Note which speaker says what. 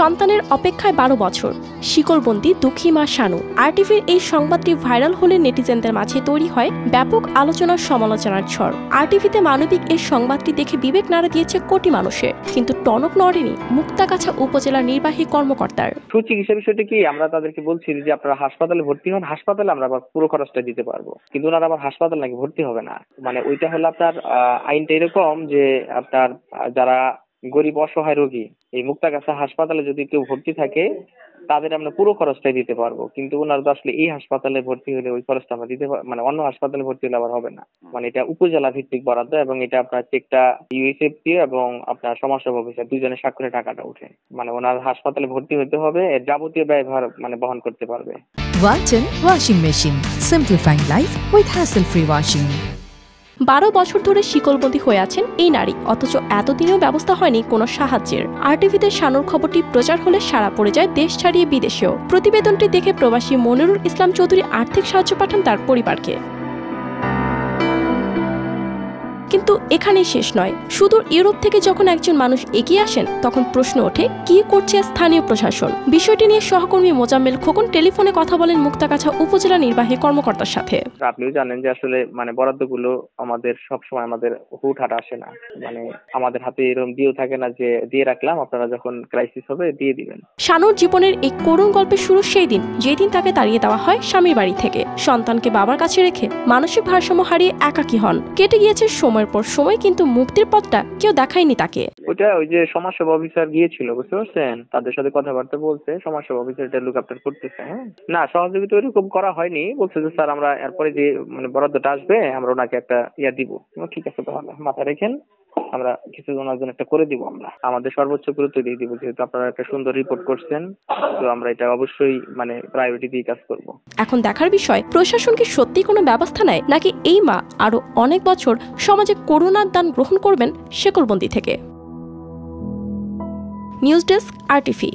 Speaker 1: সন্তানের অপেক্ষায় 12 বছর, শিকলবন্দি দুঃখী মা শানু। আরটিভির এই সংবাদটি ভাইরাল হলে নেটিজেনদের মাঝে তৈরি হয় ব্যাপক আলোচনার সমালোচনার ঝড়। আরটিভিতে মানবিক এই সংবাদটি দেখে বিবেক নাড়া দিয়েছে কোটি মানুষের, কিন্তু টনক নড়েনি মুক্তাগাছা উপজেলা নির্বাহী কর্মকর্তার।
Speaker 2: সুচিকিৎসা বিষয়টি কি, আমরা তাদেরকে বলছি যে আপনারা হাসপাতালে ভর্তি হন, হাসপাতালে আমরা আবার পুরো খরচটা দিতে পারবো, কিন্তু ওনারা আবার হাসপাতাল নাকি ভর্তি হবে না। মানে ওইটা হলো আপনার আইনটা এরকম যে আপনার যারা গরিব অসহায় রোগী এই মুক্তাগাছা হাসপাতালে যদি কেউ ভর্তি থাকে তাদের আমরা পুরো খরচটাই দিতে পারবো, কিন্তু ওনারা তো আসলে এই হাসপাতালে ভর্তি হলে ওই খরচটা আমরা দিতে পারবো, মানে অন্য হাসপাতালে ভর্তি হলে আবার হবে না। মানে এটা উপজেলা ভিত্তিক বরাদ্দ এবং এটা আপনার চেকটা ইউএসএফসি এবং আপনার সমাজসেবা অফিসার দুজনের স্বাক্ষরে টাকাটা উঠে, মানে ওনার হাসপাতালে ভর্তি হতে হবে, এর যাবতীয় ব্যয়ভার মানে বহন করতে পারবে।
Speaker 3: Walton Washing Machine, simplifying life with hassle-free washing.
Speaker 1: 12 বছর ধরে শিকলবন্দি হয়ে আছেন এই নারী, অথচ এতদিনেও ব্যবস্থা হয়নি কোনো সাহায্যের। আরটিভিতে শানুর খবরটি প্রচার হলে সাড়া পড়ে যায় দেশ ছাড়িয়ে বিদেশেও। প্রতিবেদনটি দেখে প্রবাসী মনিরুল ইসলাম চৌধুরী আর্থিক সাহায্য পাঠান তার পরিবারকে। কিন্তু এখানেই শেষ নয়। সুদূর ইউরোপ থেকে যখন একজন মানুষ এগিয়ে আসেন তখন প্রশ্ন ওঠে, কি করছে স্থানীয় প্রশাসন? বিষয়টি নিয়ে সহকর্মী মোজাম্মেল খোকন টেলিফোনে কথা বলেন মুক্তাগাছা উপজেলা নির্বাহী কর্মকর্তার সাথে।
Speaker 2: আপনিও জানেন যে আসলে মানে বরাদ্দগুলো আমাদের সবসময় আমাদের হুটহাট আসে না, মানে আমাদের হাতে এরকম দিয়েও থাকে না যে দিয়ে রাখলাম আপনারা যখন ক্রাইসিস হবে দিয়ে দিবেন।
Speaker 1: শানুর জীবনের এই করুণ গল্পের শুরু সেই দিন যেদিন তাকে তাড়িয়ে দেওয়া হয় স্বামীর বাড়ি থেকে। সন্তানকে বাবার কাছে রেখে মানসিক ভারসাম্য হারিয়ে একাকী হন। কেটে গিয়েছে সময়ের পর সময়, কিন্তু মুক্তির পথটা কেউ দেখায়নি তাকে।
Speaker 2: ওটা ওই যে সমাজসেবা অফিসার গিয়েছিল, বুঝতে পারছেন, তাদের সাথে কথাবার্তা বলছে, সমাজসেবা অফিসার এটা লুক আফটার করতেছে। হ্যাঁ, না সহযোগিতা ওইরকম করা হয়নি, বলছে যে স্যার আমরা এরপরে যে মানে বরাদ্দটা আসবে আমরা ওনাকে একটা ইয়া দিব। ঠিক আছে, তাহলে মাথা রেখেন, আমরা কিছু ওনার জন্য একটা করে দিব, আমরা আমাদের সর্বোচ্চ গুরুত্ব দিয়ে দিব, যেহেতু আপনারা একটা সুন্দর রিপোর্ট করছেন, তো আমরা এটা অবশ্যই মানে প্রায়োরিটি দিয়ে কাজ করব।
Speaker 1: এখন দেখার বিষয় প্রশাসন কি সত্যি কোনো ব্যবস্থা নেয়, নাকি এই মা আরো অনেক বছর সমাজে করুণার দান গ্রহণ করবেন শিকলবন্দি থেকে। News desk, RTV.